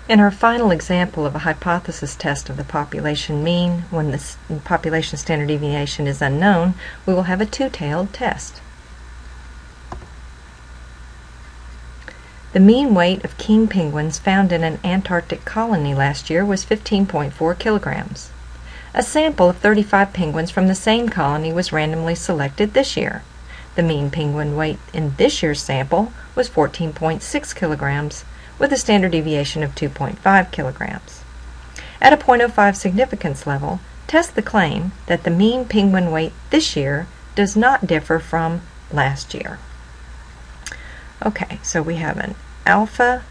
In our final example of a hypothesis test of the population mean, when the population standard deviation is unknown, we will have a two-tailed test. The mean weight of king penguins found in an Antarctic colony last year was 15.4 kilograms. A sample of 35 penguins from the same colony was randomly selected this year. The mean penguin weight in this year's sample was 14.6 kilograms, with a standard deviation of 2.5 kilograms. At a 0.05 significance level, test the claim that the mean penguin weight this year does not differ from last year. Okay, so we have an alpha,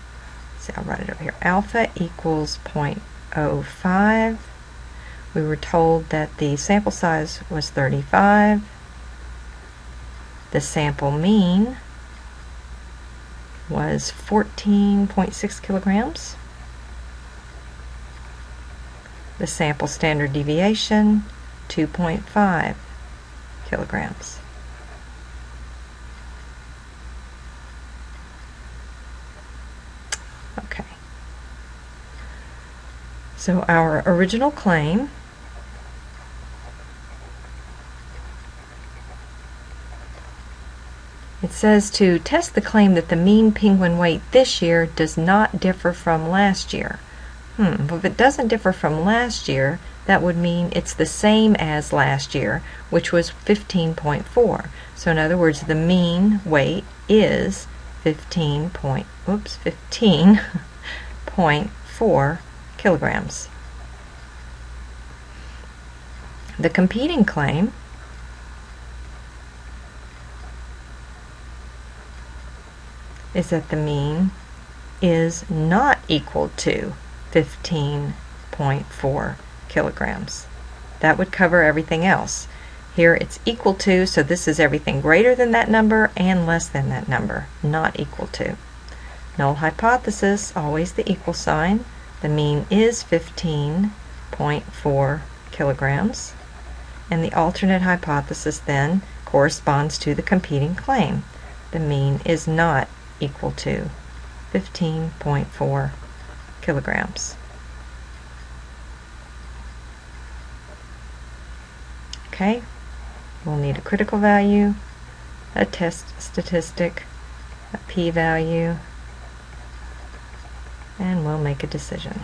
I'll write it over here, alpha equals 0.05. We were told that the sample size was 35. The sample mean was 14.6 kilograms. The sample standard deviation, 2.5 kilograms. Okay. So our original claim it says to test the claim that the mean penguin weight this year does not differ from last year. If it doesn't differ from last year, that would mean it's the same as last year, which was 15.4. So in other words, the mean weight is 15.4 kilograms. The competing claim is that the mean is not equal to 15.4 kilograms. That would cover everything else. Here it's equal to, so this is everything greater than that number and less than that number, not equal to. Null hypothesis, always the equal sign. The mean is 15.4 kilograms. And the alternate hypothesis then corresponds to the competing claim. The mean is not equal to 15.4 kilograms. Okay, we'll need a critical value, a test statistic, a p-value, and we'll make a decision.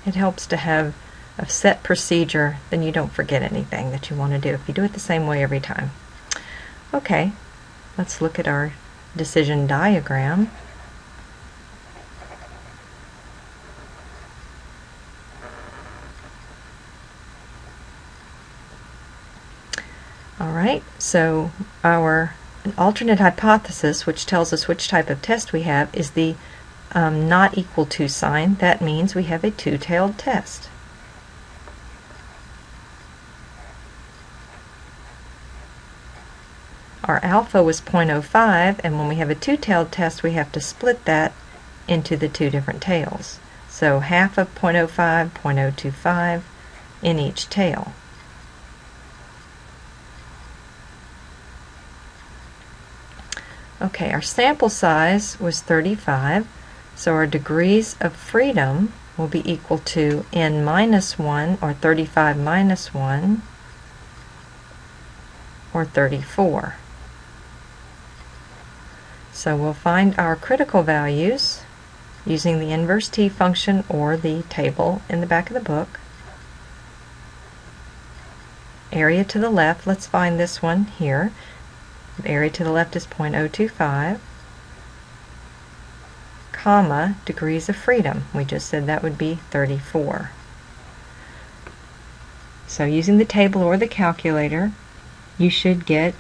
It helps to have a set procedure, then you don't forget anything that you want to do if you do it the same way every time. Okay, let's look at our decision diagram. Alright, so our alternate hypothesis, which tells us which type of test we have, is the not equal to sign. That means we have a two-tailed test. Our alpha was 0.05, and when we have a two-tailed test, we have to split that into the two different tails. So half of 0.05, 0.025 in each tail. Okay, our sample size was 35, so our degrees of freedom will be equal to n minus 1, or 35 minus 1, or 34. So we'll find our critical values using the inverse t function or the table in the back of the book. Area to the left, let's find this one here. The area to the left is 0.025, comma, degrees of freedom. We just said that would be 34. So using the table or the calculator, you should get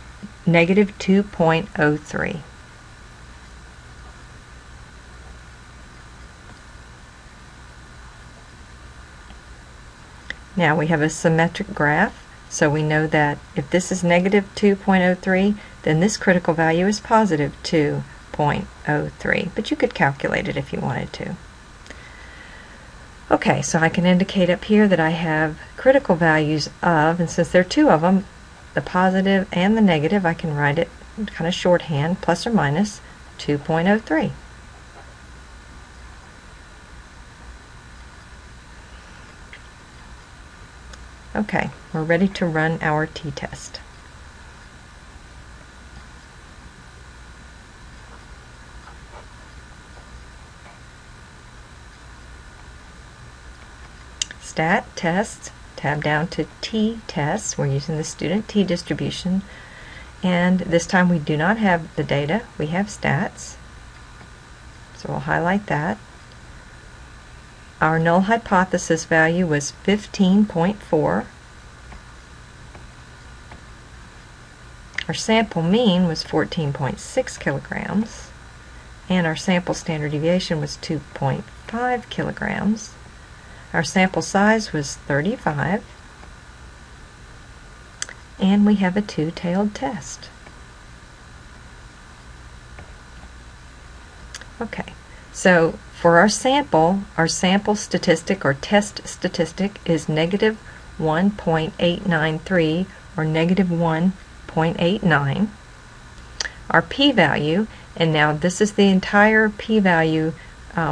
negative 2.03. Now we have a symmetric graph, so we know that if this is negative 2.03, then this critical value is positive 2.03, but you could calculate it if you wanted to. Okay, so I can indicate up here that I have critical values of, and since there are two of them, the positive and the negative, I can write it kind of shorthand, plus or minus 2.03. Okay, we're ready to run our t-test. Stat tests, tab down to t-tests. We're using the student t-distribution, and this time we do not have the data, we have stats. So we'll highlight that. Our null hypothesis value was 15.4. Our sample mean was 14.6 kilograms, and our sample standard deviation was 2.5 kilograms. Our sample size was 35, and we have a two-tailed test. Okay, so for our sample statistic or test statistic is negative 1.893 or negative 1.89. Our p-value, and now this is the entire p-value.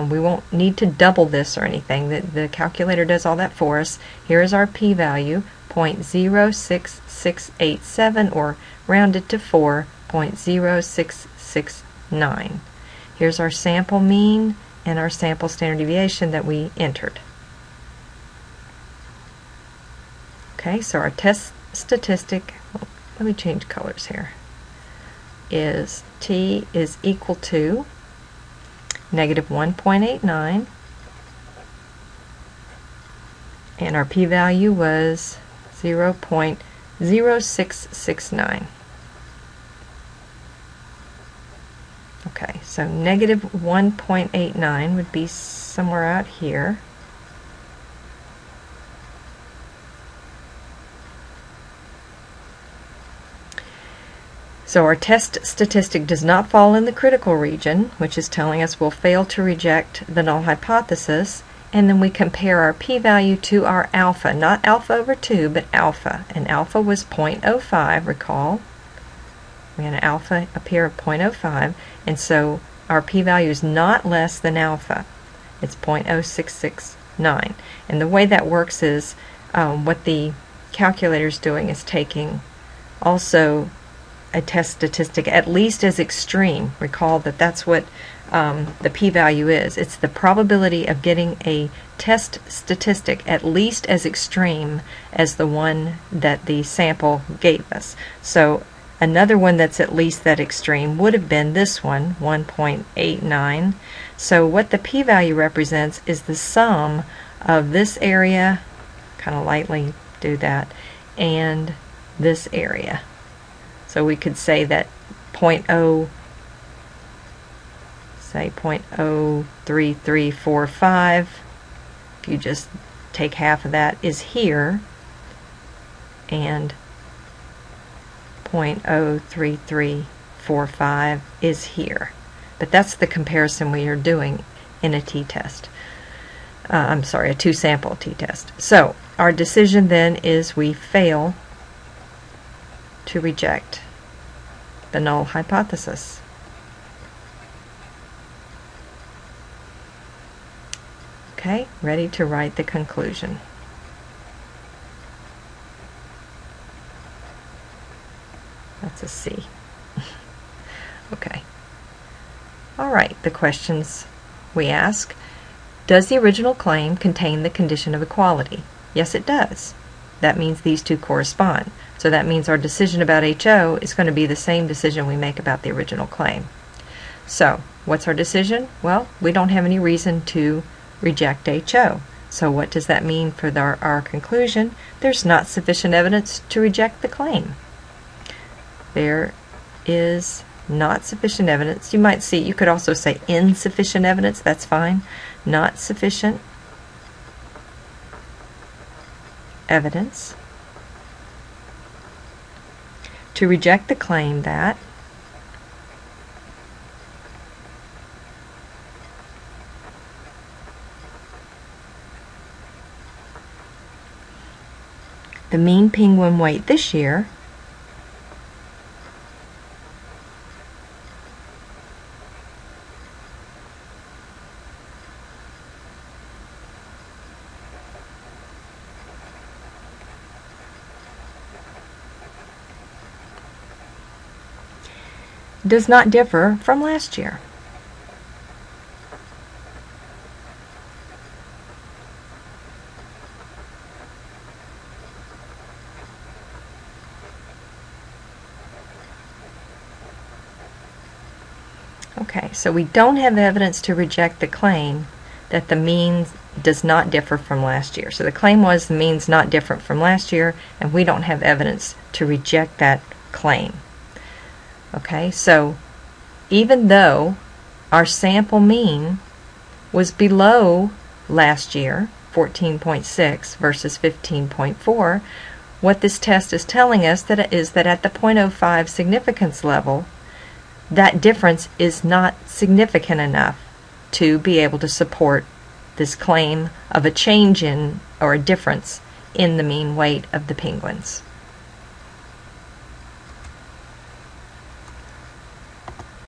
We won't need to double this or anything. The calculator does all that for us. Here is our p-value, 0.06687, or rounded to 4, 0.0669. Here's our sample mean and our sample standard deviation that we entered. Okay, so our test statistic, let me change colors here, is t is equal to negative 1.89, and our p-value was 0.0669. Okay, so negative 1.89 would be somewhere out here. So our test statistic does not fall in the critical region, which is telling us we'll fail to reject the null hypothesis, and then we compare our p-value to our alpha, not alpha over 2, but alpha, and alpha was 0.05, recall. We had an alpha up here of 0.05, and so our p-value is not less than alpha. It's 0.0669. And the way that works is what the calculator is doing is taking also a test statistic at least as extreme. Recall that that's what the p-value is. It's the probability of getting a test statistic at least as extreme as the one that the sample gave us. So another one that's at least that extreme would have been this one, 1.89. So what the p-value represents is the sum of this area, kind of lightly do that, and this area. So we could say that 0.03345, if you just take half of that, is here, and 0.03345 is here. But that's the comparison we are doing in a t-test. I'm sorry, a two-sample t-test. So our decision then is we fail to reject the null hypothesis. Okay, ready to write the conclusion. That's a C. Okay. All right, the questions we ask. Does the original claim contain the condition of equality? Yes, it does. That means these two correspond. So that means our decision about HO is going to be the same decision we make about the original claim. So, what's our decision? Well, we don't have any reason to reject HO. So what does that mean for our conclusion? There's not sufficient evidence to reject the claim. There is not sufficient evidence. You might see, you could also say insufficient evidence, that's fine. Not sufficient evidence to reject the claim that the mean penguin weight this year does not differ from last year. Okay, so we don't have evidence to reject the claim that the mean does not differ from last year. So the claim was the mean's not different from last year, and we don't have evidence to reject that claim. Okay, so even though our sample mean was below last year, 14.6 versus 15.4, what this test is telling us is that at the 0.05 significance level, that difference is not significant enough to be able to support this claim of a change in or a difference in the mean weight of the penguins.